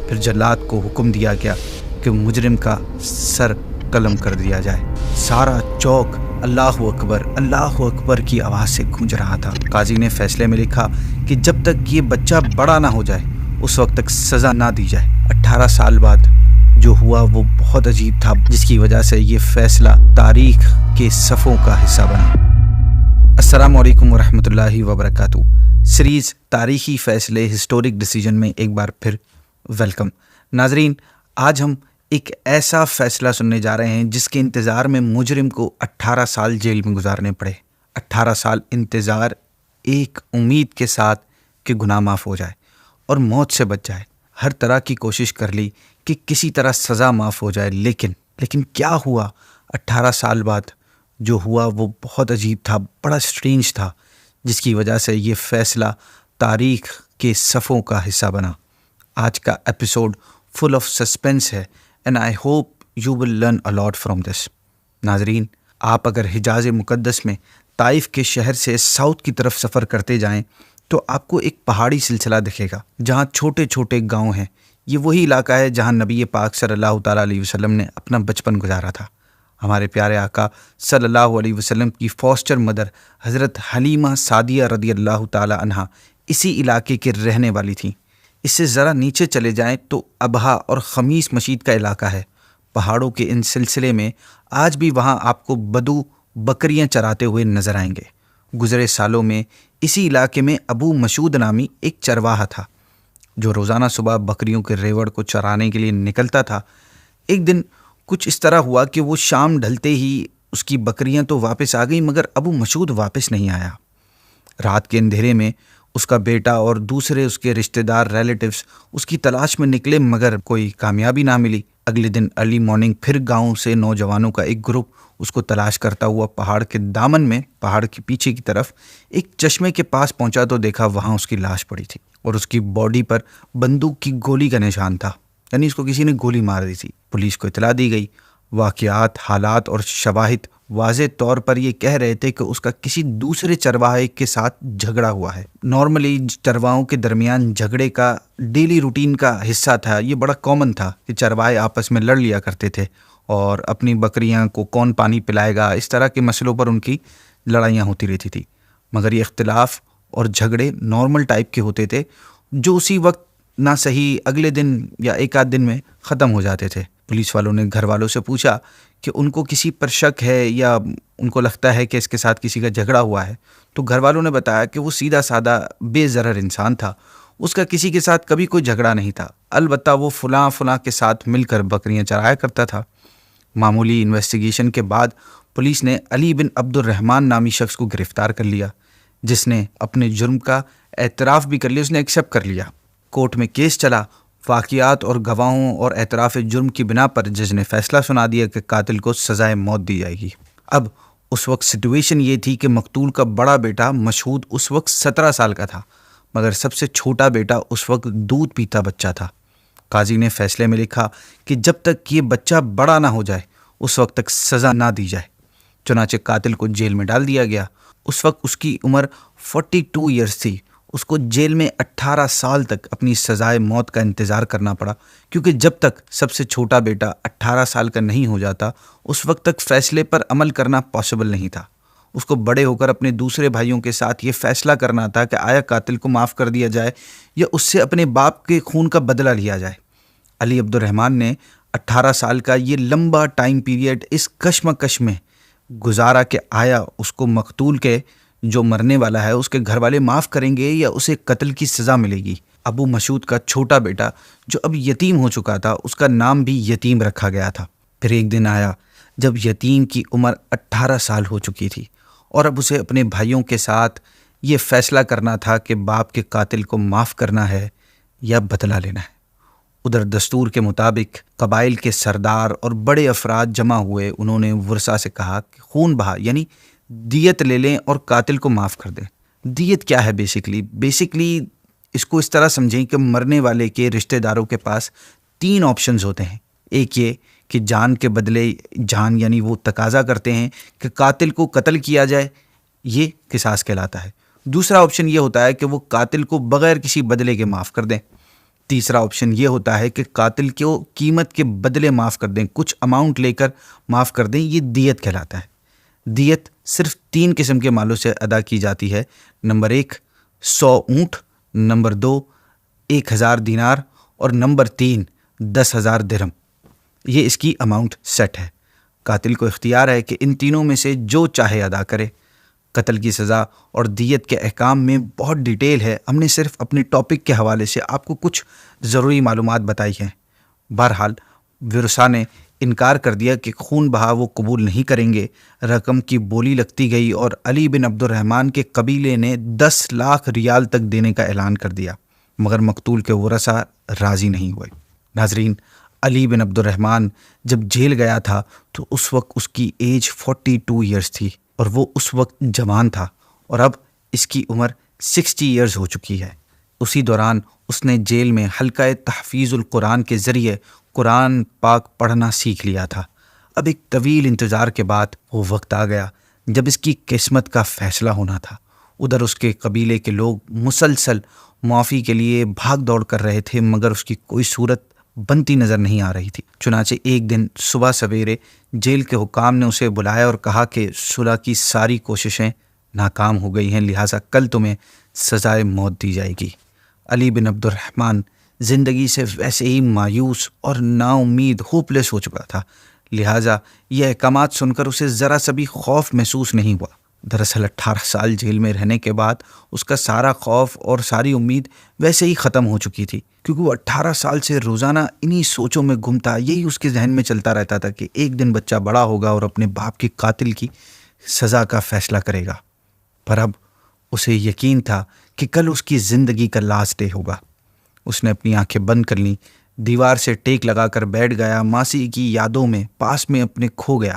پھر جلاد کو حکم دیا گیا کہ مجرم کا سر قلم کر دیا جائے۔ سارا چوک اللہ اکبر کی آواز سے گونج رہا تھا۔ قاضی نے فیصلے میں لکھا کہ جب تک یہ بچہ بڑا نہ ہو جائے اس وقت تک سزا نہ دی جائے۔ 18 سال بعد جو ہوا وہ بہت عجیب تھا، جس کی وجہ سے یہ فیصلہ تاریخ کے صفحوں کا حصہ بنا۔ السلام علیکم ورحمۃ اللہ وبرکاتہ۔ سیریز تاریخی فیصلے ہسٹورک ڈیسیجن میں ایک بار پھر ویلکم۔ ناظرین، آج ہم ایک ایسا فیصلہ سننے جا رہے ہیں جس کے انتظار میں مجرم کو 18 سال جیل میں گزارنے پڑے۔ 18 سال انتظار، ایک امید کے ساتھ کہ گناہ معاف ہو جائے اور موت سے بچ جائے۔ ہر طرح کی کوشش کر لی کہ کسی طرح سزا معاف ہو جائے، لیکن کیا ہوا؟ 18 سال بعد جو ہوا وہ بہت عجیب تھا، بڑا اسٹرینج تھا، جس کی وجہ سے یہ فیصلہ تاریخ کے صفحوں کا حصہ بنا۔ آج کا ایپیسوڈ فل آف سسپینس ہے and I hope you will learn a lot from this۔ ناظرین، آپ اگر حجاز مقدس میں طائف کے شہر سے ساؤتھ کی طرف سفر کرتے جائیں تو آپ کو ایک پہاڑی سلسلہ دکھے گا جہاں چھوٹے چھوٹے گاؤں ہیں۔ یہ وہی علاقہ ہے جہاں نبی پاک صلی اللہ تعالیٰ علیہ وسلم نے اپنا بچپن گزارا تھا۔ ہمارے پیارے آقا صلی اللہ علیہ وسلم کی فاسٹر مدر حضرت حلیمہ سعدیہ رضی اللہ تعالیٰ عنہا اسی علاقے کے رہنے والی تھیں۔ اس سے ذرا نیچے چلے جائیں تو ابہا اور خمیس مشید کا علاقہ ہے۔ پہاڑوں کے ان سلسلے میں آج بھی وہاں آپ کو بدو بکریاں چراتے ہوئے نظر آئیں گے۔ گزرے سالوں میں اسی علاقے میں ابو مشود نامی ایک چرواہا تھا جو روزانہ صبح بکریوں کے ریوڑ کو چرانے کے لیے نکلتا تھا۔ ایک دن کچھ اس طرح ہوا کہ وہ شام ڈھلتے ہی اس کی بکریاں تو واپس آ گئیں مگر ابو مشود واپس نہیں آیا۔ رات کے اندھیرے میں اس کا بیٹا اور دوسرے اس کے رشتہ دار ریلیٹیوز اس کی تلاش میں نکلے مگر کوئی کامیابی نہ ملی۔ اگلے دن ارلی مارننگ پھر گاؤں سے نوجوانوں کا ایک گروپ اس کو تلاش کرتا ہوا پہاڑ کے دامن میں، پہاڑ کے پیچھے کی طرف ایک چشمے کے پاس پہنچا تو دیکھا وہاں اس کی لاش پڑی تھی اور اس کی باڈی پر بندوق کی گولی کا نشان تھا، یعنی اس کو کسی نے گولی مار دی تھی۔ پولیس کو اطلاع دی گئی۔ واقعات، حالات اور شواہد واضح طور پر یہ کہہ رہے تھے کہ اس کا کسی دوسرے چرواہے کے ساتھ جھگڑا ہوا ہے۔ نارملی چرواہوں کے درمیان جھگڑے کا ڈیلی روٹین کا حصہ تھا، یہ بڑا کامن تھا کہ چرواہے آپس میں لڑ لیا کرتے تھے اور اپنی بکریاں کو کون پانی پلائے گا، اس طرح کے مسئلوں پر ان کی لڑائیاں ہوتی رہتی تھی۔ مگر یہ اختلاف اور جھگڑے نارمل ٹائپ کے ہوتے تھے جو اسی وقت نہ صحیح اگلے دن یا ایک آدھ دن میں ختم ہو جاتے تھے۔ پولیس والوں نے گھر والوں سے پوچھا کہ ان کو کسی پر شک ہے یا ان کو لگتا ہے کہ اس کے ساتھ کسی کا جھگڑا ہوا ہے، تو گھر والوں نے بتایا کہ وہ سیدھا سادہ بے ضرر انسان تھا، اس کا کسی کے ساتھ کبھی کوئی جھگڑا نہیں تھا، البتہ وہ فلاں کے ساتھ مل کر بکریاں چرایا کرتا تھا۔ معمولی انویسٹیگیشن کے بعد پولیس نے علی بن عبد الرحمن نامی شخص کو گرفتار کر لیا، جس نے اپنے جرم کا اعتراف بھی کر لیا، اس نے ایکسیپٹ کر لیا۔ کورٹ میں کیس چلا۔ واقعات اور گواہوں اور اعتراف جرم کی بنا پر جج نے فیصلہ سنا دیا کہ قاتل کو سزائے موت دی جائے گی۔ اب اس وقت سچویشن یہ تھی کہ مقتول کا بڑا بیٹا مشہود اس وقت 17 سال کا تھا مگر سب سے چھوٹا بیٹا اس وقت دودھ پیتا بچہ تھا۔ قاضی نے فیصلے میں لکھا کہ جب تک یہ بچہ بڑا نہ ہو جائے اس وقت تک سزا نہ دی جائے۔ چنانچہ قاتل کو جیل میں ڈال دیا گیا۔ اس وقت اس کی عمر 42 ایئرز تھی۔ اس کو جیل میں 18 سال تک اپنی سزائے موت کا انتظار کرنا پڑا، کیونکہ جب تک سب سے چھوٹا بیٹا 18 سال کا نہیں ہو جاتا اس وقت تک فیصلے پر عمل کرنا پاسبل نہیں تھا۔ اس کو بڑے ہو کر اپنے دوسرے بھائیوں کے ساتھ یہ فیصلہ کرنا تھا کہ آیا قاتل کو معاف کر دیا جائے یا اس سے اپنے باپ کے خون کا بدلہ لیا جائے۔ علی عبد الرحمن نے 18 سال کا یہ لمبا ٹائم پیریڈ اس کشمکش میں گزارا کہ آیا اس کو مقتول کے جو مرنے والا ہے اس کے گھر والے معاف کریں گے یا اسے قتل کی سزا ملے گی۔ ابو مشود کا چھوٹا بیٹا جو اب یتیم ہو چکا تھا، اس کا نام بھی یتیم رکھا گیا تھا۔ پھر ایک دن آیا جب یتیم کی عمر 18 سال ہو چکی تھی اور اب اسے اپنے بھائیوں کے ساتھ یہ فیصلہ کرنا تھا کہ باپ کے قاتل کو معاف کرنا ہے یا بدلہ لینا ہے۔ ادھر دستور کے مطابق قبائل کے سردار اور بڑے افراد جمع ہوئے۔ انہوں نے ورثاء سے کہا کہ خون بہا، یعنی دیت لے لیں اور قاتل کو معاف کر دیں۔ دیت کیا ہے؟ بیسیکلی اس کو اس طرح سمجھیں کہ مرنے والے کے رشتہ داروں کے پاس 3 آپشنز ہوتے ہیں۔ ایک یہ کہ جان کے بدلے جان، یعنی وہ تقاضا کرتے ہیں کہ قاتل کو قتل کیا جائے، یہ قصاص کہلاتا ہے۔ دوسرا آپشن یہ ہوتا ہے کہ وہ قاتل کو بغیر کسی بدلے کے معاف کر دیں۔ تیسرا آپشن یہ ہوتا ہے کہ قاتل کو قیمت کے بدلے معاف کر دیں، کچھ اماؤنٹ لے کر معاف کر دیں، یہ دیت کہلاتا ہے۔ دیت صرف 3 قسم کے مالوں سے ادا کی جاتی ہے۔ نمبر 1 100 اونٹ، نمبر 2 1000 دینار اور نمبر 3 10,000 درہم۔ یہ اس کی اماؤنٹ سیٹ ہے۔ قاتل کو اختیار ہے کہ ان تینوں میں سے جو چاہے ادا کرے۔ قتل کی سزا اور دیت کے احکام میں بہت ڈیٹیل ہے، ہم نے صرف اپنے ٹاپک کے حوالے سے آپ کو کچھ ضروری معلومات بتائی ہیں۔ بہرحال ورثاء نے انکار کر دیا کہ خون بہا وہ قبول نہیں کریں گے۔ رقم کی بولی لگتی گئی اور علی بن عبد الرحمن کے قبیلے نے 10 لاکھ ریال تک دینے کا اعلان کر دیا، مگر مقتول کے ورثاء راضی نہیں ہوئے۔ ناظرین، علی بن عبد الرحمن جب جیل گیا تھا تو اس وقت اس کی ایج 42 ایئرز تھی اور وہ اس وقت جوان تھا، اور اب اس کی عمر 60 ایئرز ہو چکی ہے۔ اسی دوران اس نے جیل میں حلقہ تحفیظ القرآن کے ذریعے قرآن پاک پڑھنا سیکھ لیا تھا۔ اب ایک طویل انتظار کے بعد وہ وقت آ گیا جب اس کی قسمت کا فیصلہ ہونا تھا۔ ادھر اس کے قبیلے کے لوگ مسلسل معافی کے لیے بھاگ دوڑ کر رہے تھے، مگر اس کی کوئی صورت بنتی نظر نہیں آ رہی تھی۔ چنانچہ ایک دن صبح سویرے جیل کے حکام نے اسے بلایا اور کہا کہ صلح کی ساری کوششیں ناکام ہو گئی ہیں، لہٰذا کل تمہیں سزائے موت دی جائے گی۔ علی بن عبد الرحمن زندگی سے ویسے ہی مایوس اور نا امید ہوپ لیس ہو چکا تھا، لہٰذا یہ احکامات سن کر اسے ذرا سا بھی خوف محسوس نہیں ہوا۔ دراصل 18 سال جیل میں رہنے کے بعد اس کا سارا خوف اور ساری امید ویسے ہی ختم ہو چکی تھی، کیونکہ وہ 18 سال سے روزانہ انہی سوچوں میں گم تھا۔ یہی اس کے ذہن میں چلتا رہتا تھا کہ ایک دن بچہ بڑا ہوگا اور اپنے باپ کے قاتل کی سزا کا فیصلہ کرے گا۔ پر اب اسے یقین تھا کہ کل اس کی زندگی کا لاسٹ ڈے ہوگا۔ اس نے اپنی آنکھیں بند کر لیں، دیوار سے ٹیک لگا کر بیٹھ گیا، ماسی کی یادوں میں پاس میں اپنے کھو گیا۔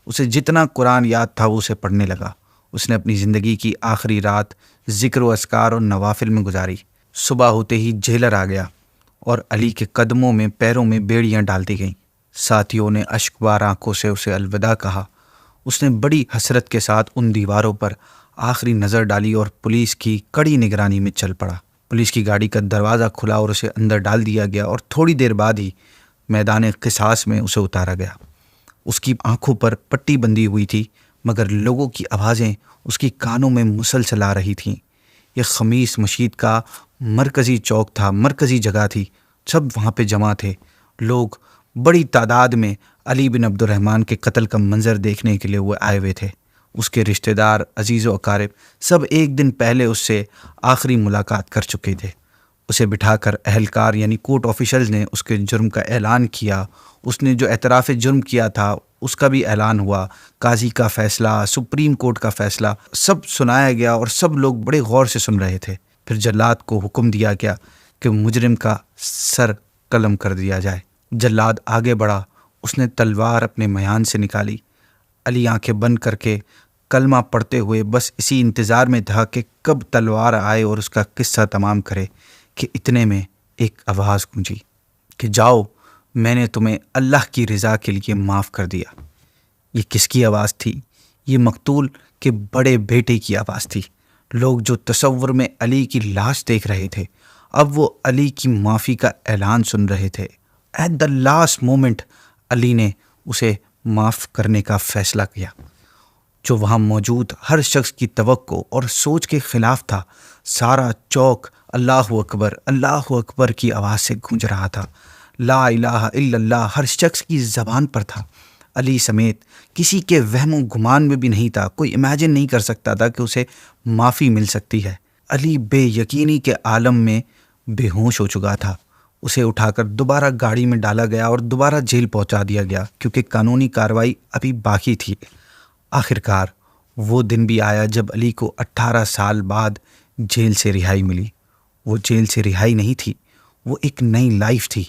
اسے جتنا قرآن یاد تھا وہ اسے پڑھنے لگا۔ اس نے اپنی زندگی کی آخری رات ذکر و اذکار اور نوافل میں گزاری۔ صبح ہوتے ہی جیلر آ گیا اور علی کے قدموں میں پیروں میں بیڑیاں ڈال دی گئیں۔ ساتھیوں نے اشک بار آنکھوں سے اسے الوداع کہا۔ اس نے بڑی حسرت کے ساتھ ان دیواروں پر آخری نظر ڈالی اور پولیس کی کڑی نگرانی میں چل پڑا۔ پولیس کی گاڑی کا دروازہ کھلا اور اسے اندر ڈال دیا گیا، اور تھوڑی دیر بعد ہی میدان قصاص میں اسے اتارا گیا۔ اس کی آنکھوں پر پٹی بندھی ہوئی تھی، مگر لوگوں کی آوازیں اس کی کانوں میں مسلسل آ رہی تھیں۔ یہ خمیس مشید کا مرکزی چوک تھا، مرکزی جگہ تھی، سب وہاں پہ جمع تھے۔ لوگ بڑی تعداد میں علی بن عبد الرحمن کے قتل کا منظر دیکھنے کے لیے وہ آئے ہوئے تھے۔ اس کے رشتہ دار، عزیز و اقارب سب ایک دن پہلے اس سے آخری ملاقات کر چکے تھے۔ اسے بٹھا کر اہلکار یعنی کورٹ آفیشلز نے اس کے جرم کا اعلان کیا۔ اس نے جو اعتراف جرم کیا تھا اس کا بھی اعلان ہوا۔ قاضی کا فیصلہ، سپریم کورٹ کا فیصلہ سب سنایا گیا اور سب لوگ بڑے غور سے سن رہے تھے۔ پھر جلاد کو حکم دیا گیا کہ مجرم کا سر قلم کر دیا جائے۔ جلاد آگے بڑھا، اس نے تلوار اپنے میان سے نکالی۔ علی آنکھیں بند کر کے کلمہ پڑھتے ہوئے بس اسی انتظار میں تھا کہ کب تلوار آئے اور اس کا قصہ تمام کرے، کہ اتنے میں ایک آواز گونجی کہ جاؤ، میں نے تمہیں اللہ کی رضا کے لیے معاف کر دیا۔ یہ کس کی آواز تھی؟ یہ مقتول کے بڑے بیٹے کی آواز تھی۔ لوگ جو تصور میں علی کی لاش دیکھ رہے تھے، اب وہ علی کی معافی کا اعلان سن رہے تھے۔ ایٹ دا لاسٹ مومنٹ علی نے اسے معاف کرنے کا فیصلہ کیا۔ جو وہاں موجود ہر شخص کی توقع اور سوچ کے خلاف تھا۔ سارا چوک اللہ اکبر کی آواز سے گونج رہا تھا۔ لا الہ الا اللہ ہر شخص کی زبان پر تھا۔ علی سمیت کسی کے وہم و گمان میں بھی نہیں تھا، کوئی امیجن نہیں کر سکتا تھا کہ اسے معافی مل سکتی ہے۔ علی بے یقینی کے عالم میں بے ہوش ہو چکا تھا۔ اسے اٹھا کر دوبارہ گاڑی میں ڈالا گیا اور دوبارہ جیل پہنچا دیا گیا، کیونکہ قانونی کارروائی ابھی باقی تھی۔ آخرکار وہ دن بھی آیا جب علی کو 18 سال بعد جیل سے رہائی ملی۔ وہ جیل سے رہائی نہیں تھی، وہ ایک نئی لائف تھی۔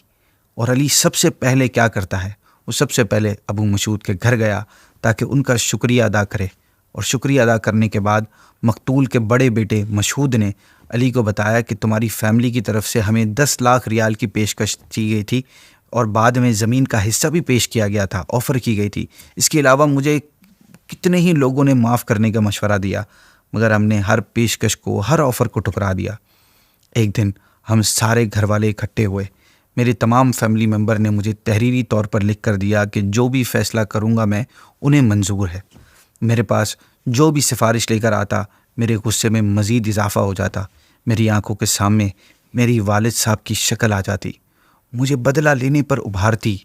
اور علی سب سے پہلے کیا کرتا ہے؟ وہ سب سے پہلے ابو مسعود کے گھر گیا تاکہ ان کا شکریہ ادا کرے، اور شکریہ ادا کرنے کے بعد مقتول کے بڑے بیٹے مشہود نے علی کو بتایا کہ تمہاری فیملی کی طرف سے ہمیں 10 لاکھ ریال کی پیشکش کی گئی تھی، اور بعد میں زمین کا حصہ بھی پیش کیا گیا تھا، آفر کی گئی تھی۔ اس کے علاوہ مجھے کتنے ہی لوگوں نے معاف کرنے کا مشورہ دیا، مگر ہم نے ہر پیشکش کو، ہر آفر کو ٹھکرا دیا۔ ایک دن ہم سارے گھر والے اکٹھے ہوئے۔ میرے تمام فیملی ممبر نے مجھے تحریری طور پر لکھ کر دیا کہ جو بھی فیصلہ کروں گا میں انہیں منظور ہے۔ میرے پاس جو بھی سفارش لے کر آتا میرے غصے میں مزید اضافہ ہو جاتا۔ میری آنکھوں کے سامنے میری والد صاحب کی شکل آ جاتی، مجھے بدلہ لینے پر ابھارتی،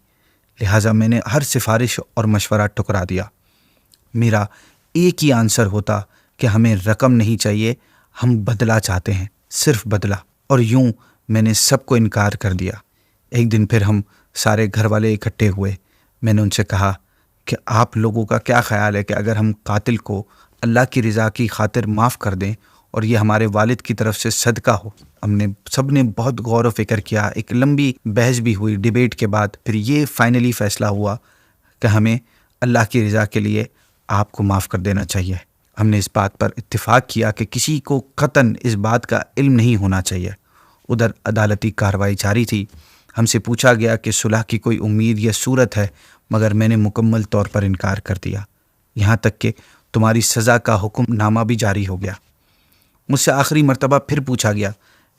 لہٰذا میں نے ہر سفارش اور مشورہ ٹھکرا دیا۔ میرا ایک ہی آنسر ہوتا کہ ہمیں رقم نہیں چاہیے، ہم بدلہ چاہتے ہیں، صرف بدلہ۔ اور یوں میں نے سب کو انکار کر دیا۔ ایک دن پھر ہم سارے گھر والے اکٹھے ہوئے۔ میں نے ان سے کہا کہ آپ لوگوں کا کیا خیال ہے کہ اگر ہم قاتل کو اللہ کی رضا کی خاطر معاف کر دیں اور یہ ہمارے والد کی طرف سے صدقہ ہو؟ سب نے بہت غور و فکر کیا، ایک لمبی بحث بھی ہوئی، ڈیبیٹ کے بعد پھر یہ فائنلی فیصلہ ہوا کہ ہمیں اللہ کی رضا کے لیے آپ کو معاف کر دینا چاہیے۔ ہم نے اس بات پر اتفاق کیا کہ کسی کو قطعاً اس بات کا علم نہیں ہونا چاہیے۔ ادھر عدالتی کارروائی جاری تھی۔ ہم سے پوچھا گیا کہ صلح کی کوئی امید یا صورت ہے، مگر میں نے مکمل طور پر انکار کر دیا، یہاں تک کہ تمہاری سزا کا حکم نامہ بھی جاری ہو گیا۔ مجھ سے آخری مرتبہ پھر پوچھا گیا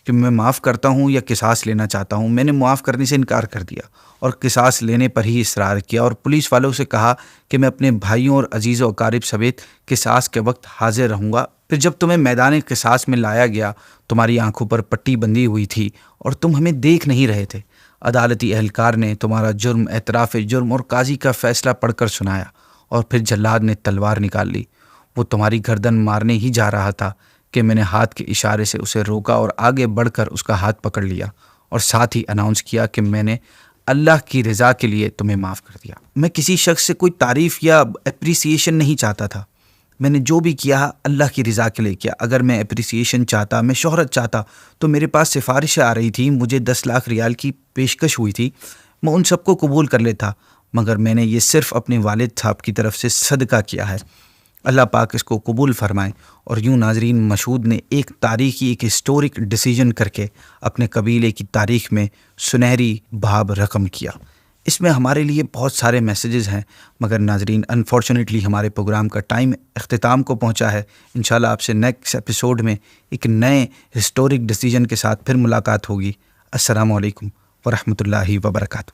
کہ میں معاف کرتا ہوں یا قصاص لینا چاہتا ہوں۔ میں نے معاف کرنے سے انکار کر دیا اور قصاص لینے پر ہی اصرار کیا، اور پولیس والوں سے کہا کہ میں اپنے بھائیوں اور عزیز و اقارب سمیت قصاص کے وقت حاضر رہوں گا۔ پھر جب تمہیں میدان قصاص میں لایا گیا، تمہاری آنکھوں پر پٹی بندھی ہوئی تھی اور تم ہمیں دیکھ نہیں رہے تھے۔ عدالتی اہلکار نے تمہارا جرم، اعتراف جرم اور قاضی کا فیصلہ پڑھ کر سنایا، اور پھر جلاد نے تلوار نکال لی۔ وہ تمہاری گردن مارنے ہی جا رہا تھا کہ میں نے ہاتھ کے اشارے سے اسے روکا اور آگے بڑھ کر اس کا ہاتھ پکڑ لیا، اور ساتھ ہی اناؤنس کیا کہ میں نے اللہ کی رضا کے لیے تمہیں معاف کر دیا۔ میں کسی شخص سے کوئی تعریف یا اپریسیشن نہیں چاہتا تھا۔ میں نے جو بھی کیا اللہ کی رضا کے لیے کیا۔ اگر میں اپریسیشن چاہتا، میں شہرت چاہتا، تو میرے پاس سفارشیں آ رہی تھی، مجھے 10 لاکھ ریال کی پیشکش ہوئی تھی، میں ان سب کو قبول کر لیتا، مگر میں نے یہ صرف اپنے والد صاحب کی طرف سے صدقہ کیا ہے۔ اللہ پاک اس کو قبول فرمائے۔ اور یوں ناظرین، مشہود نے ایک تاریخی، ایک ہسٹورک ڈیسیجن کر کے اپنے قبیلے کی تاریخ میں سنہری باب رقم کیا۔ اس میں ہمارے لیے بہت سارے میسیجز ہیں، مگر ناظرین انفارچونیٹلی ہمارے پروگرام کا ٹائم اختتام کو پہنچا ہے۔ انشاءاللہ آپ سے نیکسٹ ایپیسوڈ میں ایک نئے ہسٹورک ڈیسیجن کے ساتھ پھر ملاقات ہوگی۔ السلام علیکم ورحمۃ اللہ وبرکاتہ۔